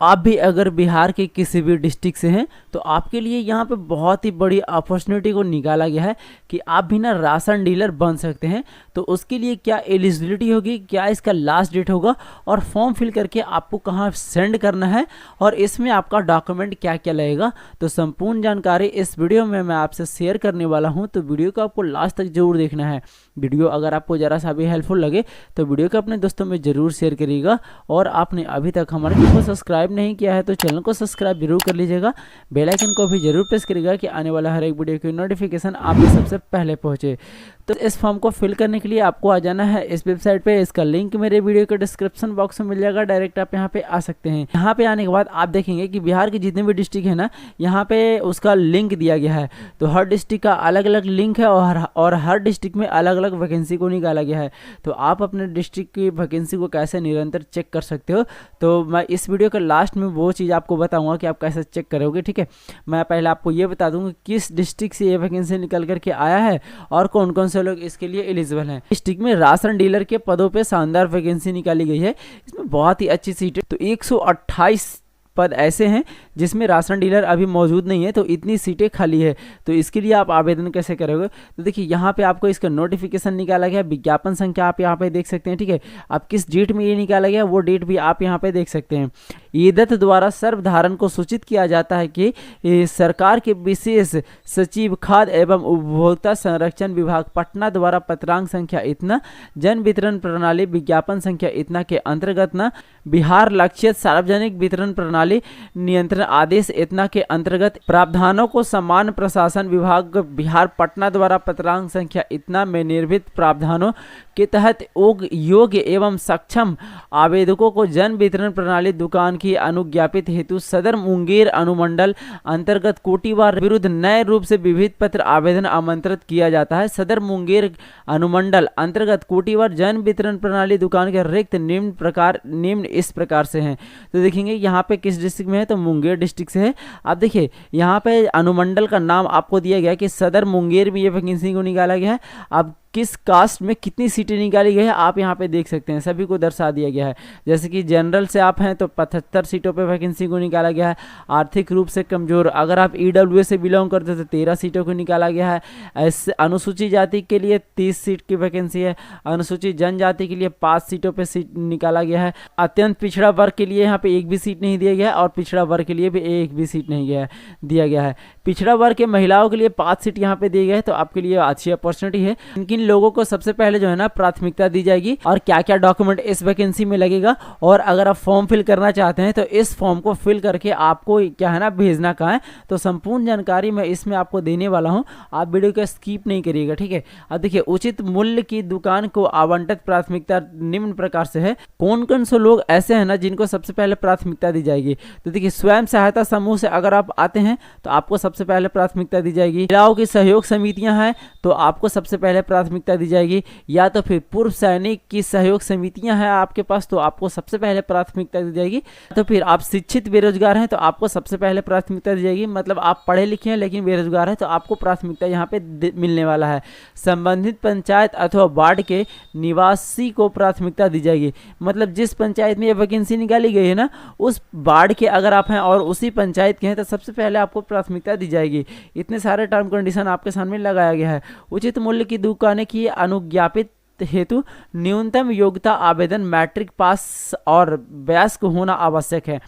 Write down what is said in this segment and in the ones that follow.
आप भी अगर बिहार के किसी भी डिस्ट्रिक्ट से हैं तो आपके लिए यहाँ पे बहुत ही बड़ी अपॉर्चुनिटी को निकाला गया है कि आप भी ना राशन डीलर बन सकते हैं। तो उसके लिए क्या एलिजिबिलिटी होगी, क्या इसका लास्ट डेट होगा और फॉर्म फिल करके आपको कहाँ सेंड करना है और इसमें आपका डॉक्यूमेंट क्या क्या लगेगा, तो संपूर्ण जानकारी इस वीडियो में मैं आपसे शेयर करने वाला हूँ। तो वीडियो को आपको लास्ट तक जरूर देखना है। वीडियो अगर आपको ज़रा सा भी हेल्पफुल लगे तो वीडियो को अपने दोस्तों में ज़रूर शेयर करिएगा। और आपने अभी तक हमारे चैनल को सब्सक्राइब नहीं किया है तो चैनल को सब्सक्राइब जरूर कर लीजिएगा। बेल आइकन को भी जरूर प्रेस करिएगा कि आने वाला हर एक वीडियो की नोटिफिकेशन आप तक सबसे पहले पहुंचे। तो इस फॉर्म को फिल करने के लिए आपको आ जाना है इस वेबसाइट पे। इसका लिंक मेरे वीडियो के डिस्क्रिप्शन बॉक्स में मिल जाएगा, डायरेक्ट आप यहाँ पे आ सकते हैं। यहाँ पे आने के बाद आप देखेंगे कि बिहार के जितने भी डिस्ट्रिक्ट है ना, यहाँ पे उसका लिंक दिया गया है। तो हर डिस्ट्रिक्ट का अलग अलग लिंक है और हर डिस्ट्रिक्ट में अलग अलग वैकेंसी को निकाला गया है। तो आप अपने डिस्ट्रिक्ट की वैकेंसी को कैसे निरंतर चेक कर सकते हो, तो मैं इस वीडियो के लास्ट में वो चीज़ आपको बताऊंगा कि आप कैसे चेक करोगे। ठीक है, मैं पहले आपको ये बता दूंगा किस डिस्ट्रिक्ट से ये वैकेंसी निकल करके आया है और कौन कौन से लोग इसके लिए एलिजिबल हैं। डिस्ट्रिक्ट में राशन डीलर के पदों पे शानदार वैकेंसी निकाली गई है। इसमें बहुत ही अच्छी सीट है। तो 128 पद ऐसे हैं जिसमें राशन डीलर अभी मौजूद नहीं है, तो इतनी सीटें खाली है। तो इसके लिए आप आवेदन कैसे करोगे, तो देखिए यहाँ पे आपको इसका नोटिफिकेशन निकाला गया, विज्ञापन संख्या आप यहाँ पे देख सकते हैं। ठीक है, आप किस डेट में ये निकाला गया वो डेट भी आप यहाँ पे देख सकते हैं। ईदत द्वारा सर्वधारण को सूचित किया जाता है कि सरकार के विशेष सचिव खाद्य एवं उपभोक्ता संरक्षण विभाग पटना द्वारा पत्रांक संख्या इतना, जन वितरण प्रणाली विज्ञापन संख्या इतना के अंतर्गत न बिहार लक्षित सार्वजनिक वितरण प्रणाली नियंत्रण आदेश इतना के अंतर्गत प्रावधानों को समान प्रशासन विभाग बिहार पटना द्वारा पत्रांक संख्या इतना में निर्मित प्रावधानों के तहत योग्य एवं सक्षम आवेदकों को जन वितरण प्रणाली दुकान की अनुज्ञापित हेतु सदर मुंगेर अनुमंडल अंतर्गत कोटिवार विरुद्ध नए रूप से विविध पत्र आवेदन आमंत्रित किया जाता है। सदर मुंगेर अनुमंडल अंतर्गत कोटिवार जन वितरण प्रणाली दुकान के रिक्त निम्न इस प्रकार से हैं। तो देखेंगे यहाँ पे किस डिस्ट्रिक्ट में है, तो मुंगेर डिस्ट्रिक्ट से है। आप देखिए यहाँ पे अनुमंडल का नाम आपको दिया गया कि सदर मुंगेर में ये वैकेंसी को निकाला गया है। अब किस कास्ट में कितनी सीटें निकाली गई है आप यहाँ पे देख सकते हैं, सभी को दर्शा दिया गया है। जैसे कि जनरल से आप हैं तो 75 सीटों पे वैकेंसी को निकाला गया है। आर्थिक रूप से कमजोर अगर आप ईडब्ल्यूएस से बिलोंग करते तो 13 सीटों को निकाला गया है। ऐसे अनुसूचित जाति के लिए 30 सीट की वैकेंसी है। अनुसूचित जनजाति के लिए 5 सीटों पर सीट निकाला गया है। अत्यंत पिछड़ा वर्ग के लिए यहाँ पे एक भी सीट नहीं दिया गया है और पिछड़ा वर्ग के लिए भी एक भी सीट नहीं दिया गया है। पिछड़ा वर्ग के महिलाओं के लिए 5 सीट यहाँ पे दिए गए हैं। तो आपके लिए अच्छी अपॉर्चुनिटी है। किन लोगों को सबसे पहले जो है ना प्राथमिकता दी जाएगी और क्या क्या डॉक्यूमेंट इस वैकेंसी में लगेगा, और अगर आप फॉर्म फिल करना चाहते हैं तो इस फॉर्म को फिल करके आपको क्या है ना भेजना कहाँ है, तो संपूर्ण जानकारी मैं इसमें आपको देने वाला हूं। आप वीडियो को स्किप नहीं करिएगा। ठीक है, अब देखिए उचित मूल्य की दुकान को आवंटित प्राथमिकता निम्न प्रकार से है। कौन कौन से लोग ऐसे हैं ना जिनको सबसे पहले प्राथमिकता दी जाएगी, तो देखिए स्वयं सहायता समूह से अगर आप आते हैं तो आपको सबसे पहले प्राथमिकता दी जाएगी। महिलाओं की सहयोग समितियां हैं तो आपको सबसे पहले प्राथमिकता दी जाएगी, या तो फिर पूर्व सैनिक की सहयोग समितियां हैं आपके पास तो आपको सबसे पहले प्राथमिकता दी जाएगी। तो फिर आप शिक्षित बेरोजगार हैं तो आपको सबसे पहले प्राथमिकता दी जाएगी। मतलब आप पढ़े लिखे हैं लेकिन बेरोजगार हैं तो आपको प्राथमिकता यहाँ पे मिलने वाला है। संबंधित पंचायत अथवा वार्ड के निवासी को प्राथमिकता दी जाएगी। मतलब जिस पंचायत में ये वैकेंसी निकाली गई है ना, उस वार्ड के अगर आप हैं और उसी पंचायत के हैं तो सबसे पहले आपको प्राथमिकता दी जाएगी। इतने सारे टर्म कंडीशन आपके सामने लगाया गया है। उचित मूल्य की दुकानें की अनुज्ञापित हेतु न्यूनतम योग्यता आवेदन मैट्रिक पास और वयस्क होना आवश्यक है।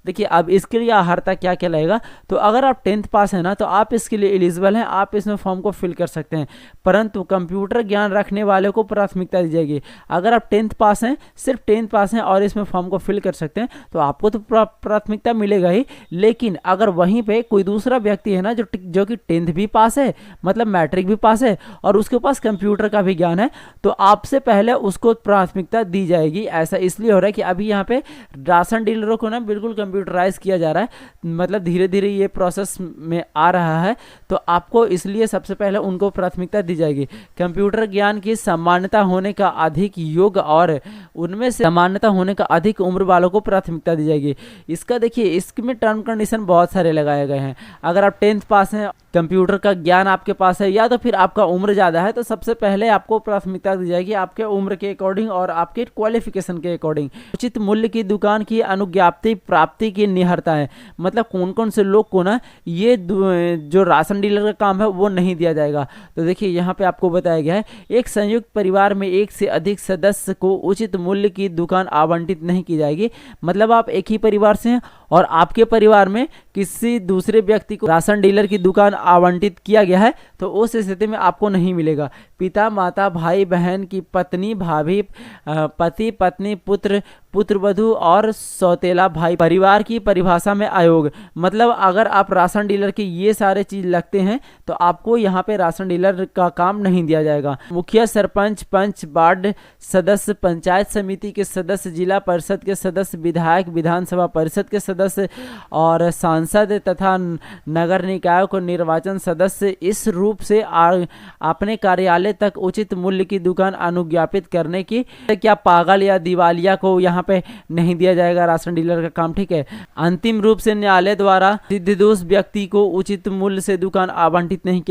देखिए अब इसके लिए अर्हता क्या क्या लगेगा, तो अगर आप 10th पास है ना तो आप इसके लिए एलिजिबल हैं, आप इसमें फॉर्म को फिल कर सकते हैं। परंतु कंप्यूटर ज्ञान रखने वाले को प्राथमिकता दी जाएगी। अगर आप 10th पास हैं, सिर्फ 10th पास हैं और इसमें फॉर्म को फिल कर सकते हैं तो आपको तो प्राथमिकता मिलेगा ही। लेकिन अगर वहीं पे कोई दूसरा व्यक्ति है ना जो कि 10th भी पास है, मतलब मैट्रिक भी पास है और उसके पास कंप्यूटर का भी ज्ञान है, तो आपसे पहले उसको प्राथमिकता दी जाएगी। ऐसा इसलिए हो रहा है कि अभी यहाँ पे राशन डीलरों को ना बिल्कुल कंप्यूटराइज किया जा रहा है, मतलब धीरे धीरे ये प्रोसेस में आ रहा है। तो आपको इसलिए सबसे पहले उनको प्राथमिकता दी जाएगी। कंप्यूटर ज्ञान की सामान्यता होने का अधिक योग्य और उनमें से सामान्यता होने का अधिक उम्र वालों को प्राथमिकता दी जाएगी। इसका देखिए इसमें टर्म कंडीशन बहुत सारे लगाए गए हैं। अगर आप 10th पास हैं कंप्यूटर का ज्ञान आपके पास है या तो फिर आपका उम्र ज़्यादा है, तो सबसे पहले आपको प्राथमिकता दी जाएगी आपके उम्र के अकॉर्डिंग और आपके क्वालिफिकेशन के अकॉर्डिंग। उचित मूल्य की दुकान की अनुज्ञप्ति प्राप्ति की निहरता है, मतलब कौन कौन से लोग को ना ये जो राशन डीलर का काम है वो नहीं दिया जाएगा। तो देखिए यहाँ पे आपको बताया गया है, एक संयुक्त परिवार में एक से अधिक सदस्य को उचित मूल्य की दुकान आवंटित नहीं की जाएगी। मतलब आप एक ही परिवार से हैं और आपके परिवार में किसी दूसरे व्यक्ति को राशन डीलर की दुकान आवंटित किया गया है तो उस स्थिति में आपको नहीं मिलेगा। पिता माता भाई बहन की पत्नी भाभी पति पत्नी पुत्र पुत्रवधू और सौतेला भाई परिवार की परिभाषा में आयोग, मतलब अगर आप राशन डीलर के ये सारे चीज लगते हैं तो आपको यहाँ पे राशन डीलर का काम नहीं दिया जाएगा। मुखिया सरपंच पंच वार्ड सदस्य पंचायत समिति के सदस्य जिला परिषद के सदस्य विधायक विधानसभा परिषद के सदस्य और सांसद तथा नगर निकायों को निर्वाचन सदस्य इस रूप से अपने कार्यालय तक उचित मूल्य की दुकान अनुज्ञापित करने की, क्या पागल या दिवालिया को यहाँ पे नहीं दिया जाएगा राशन डीलर का काम, ठीक है। अंतिम रूप से न्यायालय द्वारा सिद्धदोष व्यक्ति को उचित मूल्य से दुकान आवंटित नहीं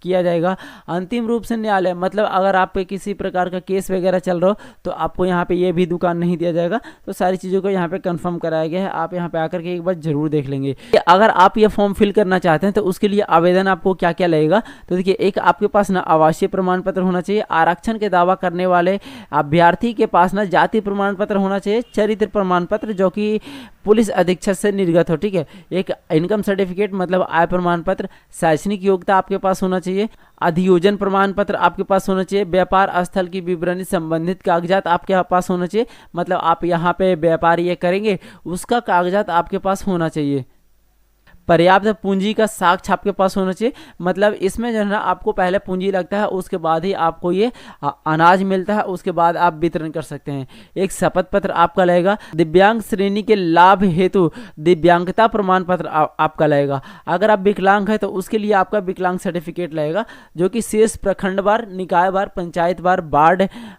किया जाएगा। अंतिम रूप से न्यायालय मतलब अगर आप पे किसी प्रकार का केस वगैरह चल रहा हो तो आपको यहाँ पे ये भी दुकान नहीं दिया जाएगा। तो सारी चीज़ों को यहाँ पे कंफर्म कराया गया है, आप यहाँ पे आकर के एक बार जरूर देख लेंगे। अगर आप ये फॉर्म फिल करना चाहते हैं तो उसके लिए आवेदन आपको क्या क्या लगेगा, तो देखिए एक आपके पास ना आवासीय प्रमाण पत्र होना चाहिए, आरक्षण के दावा करने वाले अभ्यर्थी के पास ना जाति प्रमाण पत्र होना चाहिए, चरित्र प्रमाण पत्र जो कि पुलिस अधीक्षक से निर्गत हो, ठीक है, एक इनकम सर्टिफिकेट मतलब आय प्रमाण पत्र, शैक्षणिक योग्यता आपके पास होना चाहिए, अधियोजन प्रमाण पत्र आपके पास होना चाहिए, व्यापार स्थल की विवरणी संबंधित कागजात आपके पास होना चाहिए, मतलब आप यहाँ पे व्यापार ये करेंगे उसका कागजात आपके पास होना चाहिए, पर्याप्त पूंजी का साक्ष्य आपके पास होना चाहिए, मतलब इसमें जो है ना आपको पहले पूंजी लगता है उसके बाद ही आपको ये अनाज मिलता है, उसके बाद आप वितरण कर सकते हैं। एक शपथ पत्र आपका लगेगा, दिव्यांग श्रेणी के लाभ हेतु दिव्यांगता प्रमाण पत्र आपका लगेगा। अगर आप विकलांग है तो उसके लिए आपका विकलांग सर्टिफिकेट लगेगा जो कि शेष प्रखंड वार, निकाय वार, पंचायत वार,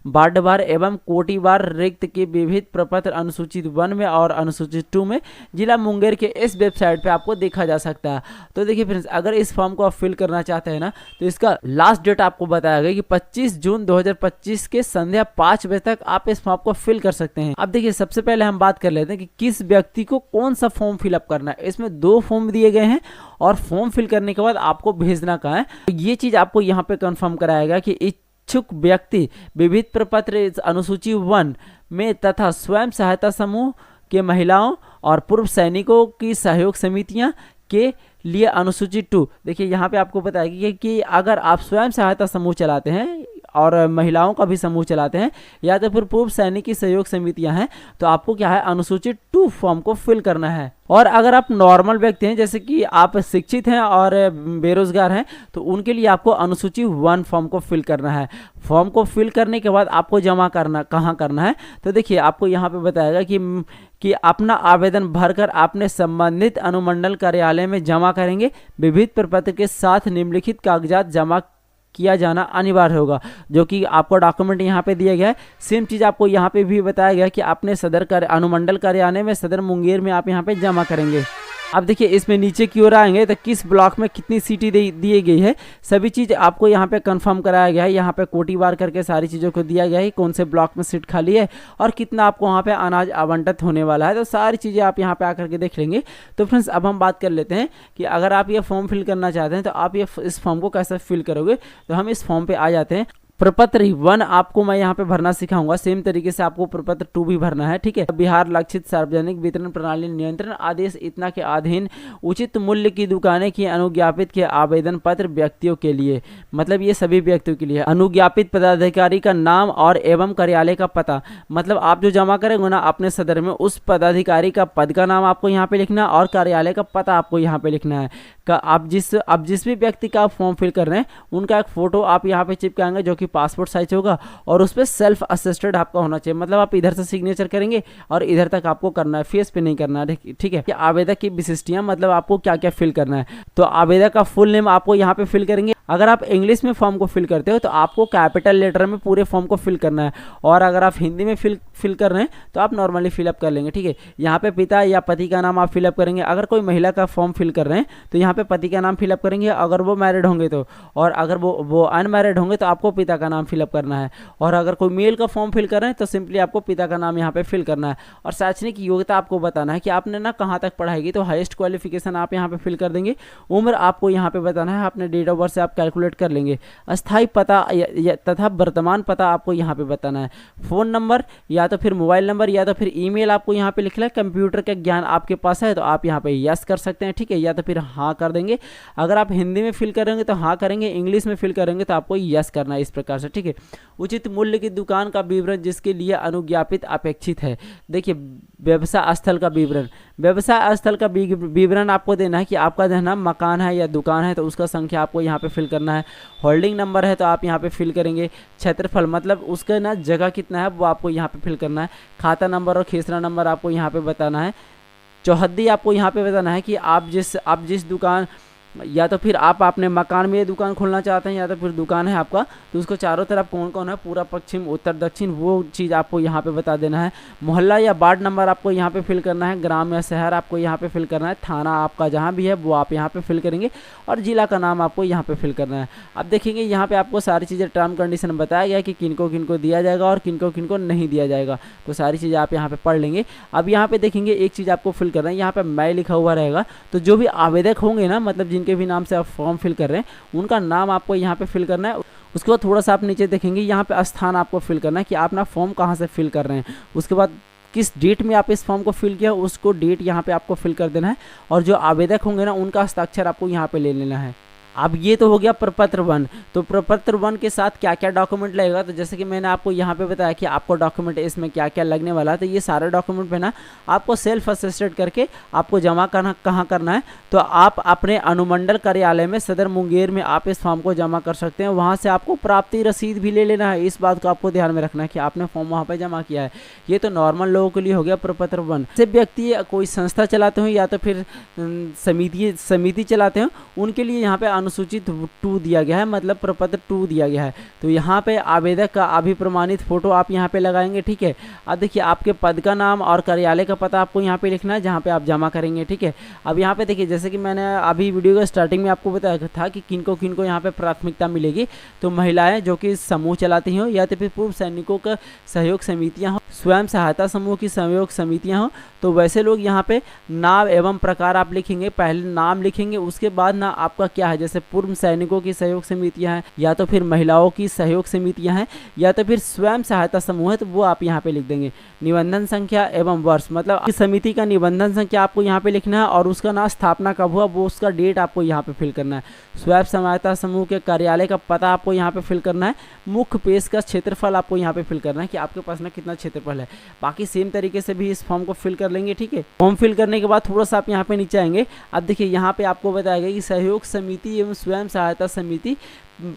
वार्ड वार एवं कोटि वार रिक्त के विविध प्रपत्र अनुसूचित 1 में और अनुसूचित 2 में जिला मुंगेर के इस वेबसाइट पे आपको देखा जा सकता है। तो देखिए फ्रेंड्स, अगर इस फॉर्म को आप फिल करना चाहते हैं ना तो इसका लास्ट डेट आपको बताया गया कि 25 जून 2025 के संध्या 5 बजे तक आप इस फॉर्म को फिल कर सकते हैं। अब देखिए सबसे पहले हम बात कर लेते हैं कि किस व्यक्ति को कौन सा फॉर्म फिलअप करना है। इसमें 2 फॉर्म दिए गए हैं और फॉर्म फिल करने के बाद आपको भेजना कहाँ है, तो ये चीज आपको यहाँ पे कंफर्म कराएगा कि इच्छुक व्यक्ति विविध प्रपत्र अनुसूची 1 में तथा स्वयं सहायता समूह के महिलाओं और पूर्व सैनिकों की सहयोग समितियां के लिए अनुसूचित 2, देखिए यहाँ पे आपको बताएगी कि अगर आप स्वयं सहायता समूह चलाते हैं और महिलाओं का भी समूह चलाते हैं या तो फिर पूर्व सैनिक की सहयोग समितियां हैं तो आपको क्या है अनुसूचित 2 फॉर्म को फिल करना है। और अगर आप नॉर्मल व्यक्ति हैं जैसे कि आप शिक्षित हैं और बेरोजगार हैं तो उनके लिए आपको अनुसूची 1 फॉर्म को फिल करना है। फॉर्म को फिल करने के बाद आपको जमा करना कहाँ करना है, तो देखिए आपको यहाँ पे बताएगा कि अपना आवेदन भरकर आपने संबंधित अनुमंडल कार्यालय में जमा करेंगे। विविध प्रपत्र के साथ निम्नलिखित कागजात जमा किया जाना अनिवार्य होगा, जो कि आपको डॉक्यूमेंट यहाँ पे दिया गया है। सेम चीज़ आपको यहाँ पे भी बताया गया कि आपने सदर अनुमंडल कार्यालय में सदर मुंगेर में आप यहाँ पे जमा करेंगे। अब देखिए इसमें नीचे की ओर आएंगे तो किस ब्लॉक में कितनी सीटें दी गई है सभी चीज़ आपको यहाँ पे कंफर्म कराया गया है। यहाँ पे कोटिवार करके सारी चीज़ों को दिया गया है, कौन से ब्लॉक में सीट खाली है और कितना आपको वहाँ पे अनाज आवंटित होने वाला है, तो सारी चीज़ें आप यहाँ पे आकर के देख लेंगे। तो फ्रेंड्स अब हम बात कर लेते हैं कि अगर आप ये फॉर्म फिल करना चाहते हैं तो आप इस फॉर्म को कैसे फिल करोगे। तो हम इस फॉर्म पर आ जाते हैं। प्रपत्र 1 आपको मैं यहाँ पे भरना सिखाऊंगा, सेम तरीके से आपको प्रपत्र 2 भी भरना है, ठीक है। बिहार लक्षित सार्वजनिक वितरण प्रणाली नियंत्रण आदेश इतना के अधीन उचित मूल्य की दुकानें की अनुज्ञापित के आवेदन पत्र व्यक्तियों के लिए, मतलब ये सभी व्यक्तियों के लिए। अनुज्ञापित पदाधिकारी का नाम और एवं कार्यालय का पता, मतलब आप जो जमा करेंगे ना अपने सदर में उस पदाधिकारी का पद का नाम आपको यहाँ पे लिखना और कार्यालय का पता आपको यहाँ पे लिखना है। आप जिस भी व्यक्ति का फॉर्म फिल कर रहे हैं उनका एक फोटो आप यहाँ पे चिपकाएंगे जो कि पासपोर्ट साइज होगा और उस पर सेल्फ असिस्टेड आपका होना चाहिए, मतलब आप इधर से सिग्नेचर करेंगे और इधर तक आपको करना है, फेस पे नहीं करना है, ठीक है। आवेदक की विशिष्टियां, मतलब आपको क्या क्या फिल करना है, तो आवेदक का फुल नेम आपको यहाँ पे फिल करेंगे। अगर आप इंग्लिश में फॉर्म को फिल करते हो तो आपको कैपिटल लेटर में पूरे फॉर्म को फिल करना है, और अगर आप हिंदी में फिल कर रहे हैं तो आप नॉर्मली फिलअप कर लेंगे, ठीक है। यहाँ पे पिता या पति का नाम आप फिलअप करेंगे। अगर कोई महिला का फॉर्म फिल कर रहे हैं तो यहाँ पे पति का नाम फिलअप करेंगे अगर वो मैरिड होंगे तो, और अगर वो अनमैरिड होंगे तो आपको पिता का नाम फिलअप करना है। और अगर कोई मेल का फॉर्म फिल कर रहे हैं तो सिंपली आपको पिता का नाम यहाँ पे फिल करना है। और शैक्षणिक योग्यता आपको बताना है कि आपने ना कहाँ तक पढ़ाई की, तो हाईएस्ट क्वालिफिकेशन आप यहाँ पे फिल कर देंगे। उम्र आपको यहाँ पे बताना है, अपने डेट ऑफ बर्थ से आप कैलकुलेट कर लेंगे। अस्थायी पता तथा वर्तमान पता आपको यहाँ पे बताना है। फ़ोन नंबर या तो फिर मोबाइल नंबर या तो फिर ईमेल आपको यहाँ पे लिखना है। कंप्यूटर का ज्ञान आपके पास है तो आप यहाँ पे यस कर सकते हैं, ठीक है, या तो फिर हाँ कर देंगे। अगर आप हिंदी में फिल करेंगे तो हाँ करेंगे, इंग्लिश में फिल करेंगे तो आपको यस करना है, इस प्रकार से, ठीक है। उचित मूल्य की दुकान का विवरण जिसके लिए अनुज्ञापित अपेक्षित है। देखिए, व्यवसाय स्थल का विवरण, व्यवसाय स्थल का विवरण आपको देना है कि आपका जो है ना मकान है या दुकान है तो उसका संख्या आपको यहाँ पे फिल करना है। होल्डिंग नंबर है तो आप यहाँ पे फिल करेंगे। क्षेत्रफल, मतलब उसका ना जगह कितना है वो आपको यहाँ पे फिल करना है। खाता नंबर और खेसरा नंबर आपको यहाँ पे बताना है। चौहद्दी आपको यहाँ पे बताना है कि आप जिस दुकान या तो फिर आप अपने मकान में ये दुकान खोलना चाहते हैं या तो फिर दुकान है आपका तो उसको चारों तरफ कौन कौन है, पूरा पश्चिम उत्तर दक्षिण, वो चीज़ आपको यहाँ पे बता देना है। मोहल्ला या वार्ड नंबर आपको यहाँ पे फिल करना है। ग्राम या शहर आपको यहाँ पे फिल करना है। थाना आपका जहाँ भी है वो आप यहाँ पे फिल करेंगे और जिला का नाम आपको यहाँ पे फिल करना है। अब देखेंगे यहाँ पे आपको सारी चीज़ें टर्म कंडीशन बताया गया है कि किनको किनको दिया जाएगा और किनको किनको नहीं दिया जाएगा, तो सारी चीज़ें आप यहाँ पे पढ़ लेंगे। अब यहाँ पे देखेंगे एक चीज़ आपको फिल करना है, यहाँ पे मैं लिखा हुआ रहेगा, तो जो भी आवेदक होंगे ना, मतलब जिनके भी नाम से आप फॉर्म फिल कर रहे हैं उनका नाम आपको यहाँ पे फिल करना है। उसके बाद थोड़ा सा आप नीचे देखेंगे यहाँ पे स्थान आपको फिल करना है कि आप ना फॉर्म कहाँ से फिल कर रहे हैं। उसके बाद किस डेट में आप इस फॉर्म को फिल किया उसको डेट यहाँ पे आपको फिल कर देना है, और जो आवेदक होंगे ना उनका हस्ताक्षर आपको यहाँ पे ले लेना है। अब ये तो हो गया प्रपत्र 1। तो प्रपत्र 1 के साथ क्या क्या डॉक्यूमेंट लगेगा, तो जैसे कि मैंने आपको यहाँ पे बताया कि आपको डॉक्यूमेंट इसमें क्या क्या लगने वाला है, तो ये सारे डॉक्यूमेंट पे ना आपको सेल्फ असिस्टेड करके आपको जमा करना कहाँ करना है, तो आप अपने अनुमंडल कार्यालय में सदर मुंगेर में आप इस फॉर्म को जमा कर सकते हैं। वहाँ से आपको प्राप्ति रसीद भी ले लेना है। इस बात को आपको ध्यान में रखना है कि आपने फॉर्म वहाँ पर जमा किया है। ये तो नॉर्मल लोगों के लिए हो गया प्रपत्र 1। से व्यक्ति कोई संस्था चलाते हो या तो फिर समिति चलाते हो, उनके लिए यहाँ पे अनुसूचित 2 दिया गया है, मतलब प्रपत्र 2 दिया गया है। तो यहाँ पे आवेदक का अभिप्रमाणित फोटो आप यहाँ पे लगाएंगे, ठीक है। अब देखिए आपके पद का नाम और कार्यालय का पता आपको यहाँ पे लिखना है जहाँ पे आप जमा करेंगे, ठीक है। अब यहाँ पे देखिए जैसे कि मैंने अभी वीडियो के स्टार्टिंग में आपको बताया था कि किनको किनको यहाँ पे प्राथमिकता मिलेगी, तो महिलाएं जो कि समूह चलाती हों या तो फिर पूर्व सैनिकों का सहयोग समितियाँ हों, स्वयं सहायता समूह की सहयोग समितियाँ हों, तो वैसे लोग यहाँ पे नाम एवं प्रकार आप लिखेंगे। पहले नाम लिखेंगे, उसके बाद ना आपका क्या है, जैसे पूर्व सैनिकों की सहयोग समितियां हैं या तो फिर महिलाओं की सहयोग समितियां हैं या तो फिर स्वयं सहायता समूह है, तो वो आप यहाँ पे लिख देंगे। निबंधन संख्या एवं वर्ष, मतलब इस समिति का निबंधन संख्या आपको यहाँ पे लिखना है और उसका ना स्थापना कब हुआ वो उसका डेट आपको यहाँ पे फिल करना है। स्वयं सहायता समूह के कार्यालय का पता आपको यहाँ पे फिल करना है। मुख्य पेश का क्षेत्रफल आपको यहाँ पे फिल करना है कि आपके पास ना कितना क्षेत्रफल है। बाकी सेम तरीके से भी इस फॉर्म को फिल कर लेंगे, ठीक है। फॉर्म फिल करने के बाद थोड़ा सा आप यहाँ पे नीचे आएंगे। अब देखिए यहाँ पे आपको बताया गया कि सहयोग समिति एवं स्वयं सहायता समिति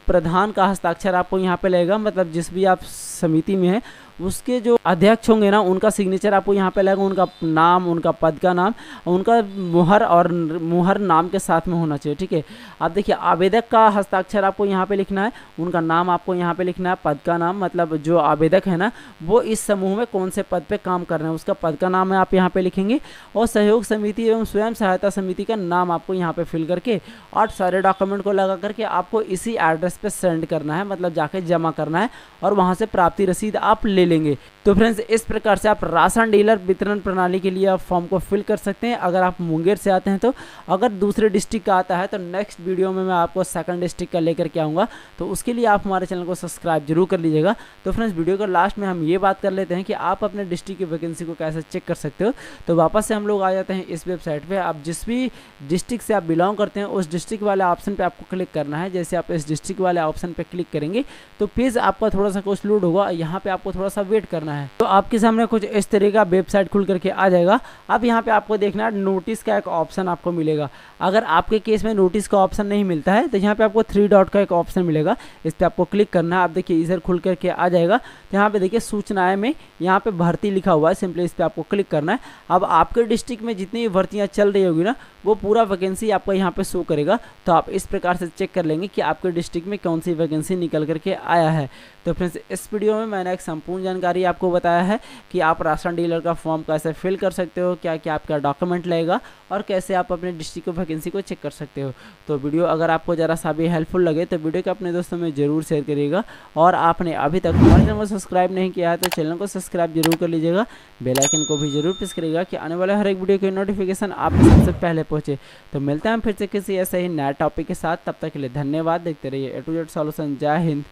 प्रधान का हस्ताक्षर आपको यहाँ पे लगेगा, मतलब जिस भी आप समिति में है उसके जो अध्यक्ष होंगे ना उनका सिग्नेचर आपको यहाँ पे लगेगा। उनका नाम, उनका पद का नाम, उनका मुहर नाम के साथ में होना चाहिए, ठीक है। अब देखिए आवेदक का हस्ताक्षर आपको यहाँ पे लिखना है। उनका नाम आपको यहाँ पे लिखना है, पद का नाम, मतलब जो आवेदक है ना वो इस समूह में कौन से पद पे काम कर रहे हैं उसका पद का नाम है आप यहाँ पे लिखेंगे। और सहयोग समिति एवं स्वयं सहायता समिति का नाम आपको यहाँ पे फिल करके और सारे डॉक्यूमेंट को लगा करके आपको इसी एड्रेस पे सेंड करना है, मतलब जाके जमा करना है और वहाँ से प्राप्ति रसीद आप ले लेंगे। तो फ्रेंड्स इस प्रकार से आप राशन डीलर वितरण प्रणाली के लिए आप फॉर्म को फिल कर सकते हैं अगर आप मुंगेर से आते हैं तो। अगर दूसरे डिस्ट्रिक्ट का आता है तो नेक्स्ट वीडियो में मैं आपको सेकंड डिस्ट्रिक्ट का लेकर के आऊँगा, तो उसके लिए आप हमारे चैनल को सब्सक्राइब जरूर कर लीजिएगा। तो फ्रेंड्स वीडियो के लास्ट में हम ये बात कर लेते हैं कि आप अपने डिस्ट्रिक्ट की वैकेंसी को कैसे चेक कर सकते हो। तो वापस से हम लोग आ जाते हैं इस वेबसाइट पर। आप जिस भी डिस्ट्रिक्ट से आप बिलोंग करते हैं उस डिस्ट्रिक्ट वाले ऑप्शन पर आपको क्लिक करना है। जैसे आप इस डिस्ट्रिक्ट वाले ऑप्शन पर क्लिक करेंगे तो पेज आपका थोड़ा सा कुछ लोड होगा। यहाँ पर आपको थोड़ा सा सा वेट करना है। तो आपके सामने कुछ इस तरह का वेबसाइट खुल करके आ जाएगा। अब यहाँ पे आपको देखना है नोटिस का एक ऑप्शन आपको मिलेगा। अगर आपके केस में नोटिस का ऑप्शन नहीं मिलता है तो यहाँ पे आपको 3 डॉट का एक ऑप्शन मिलेगा, इस पर आपको क्लिक करना है। आप देखिए इधर खुल करके आ जाएगा। तो यहाँ पे देखिए सूचनाएं में यहाँ पे भर्ती लिखा हुआ है, सिंपली इस पर आपको क्लिक करना है। अब आपके डिस्ट्रिक्ट में जितनी भी भर्तियाँ चल रही होगी ना वो पूरा वैकेंसी आपको यहाँ पे शो करेगा। तो आप इस प्रकार से चेक कर लेंगे कि आपके डिस्ट्रिक्ट में कौन सी वैकेंसी निकल करके आया है। तो फ्रेंड्स इस वीडियो में मैंने एक संपूर्ण जानकारी आपको बताया है कि आप राशन डीलर का फॉर्म कैसे फिल कर सकते हो, क्या क्या आपका डॉक्यूमेंट लगेगा और कैसे आप अपने डिस्ट्रिक्ट की वैकेंसी को चेक कर सकते हो। तो वीडियो अगर आपको ज़रा सा भी हेल्पफुल लगे तो वीडियो को अपने दोस्तों में जरूर शेयर करिएगा। और आपने अभी तक हमारे चैनल को सब्सक्राइब नहीं किया है तो चैनल को सब्सक्राइब जरूर कर लीजिएगा, बेल आइकन को भी जरूर प्रेस करिएगा कि आने वाले हर एक वीडियो की नोटिफिकेशन आप सबसे पहले पहुंचे। तो मिलते हैं फिर से किसी ऐसे ही नया टॉपिक के साथ, तब तक के लिए धन्यवाद। देखते रहिए A to Z सॉल्यूशन। जय हिंद।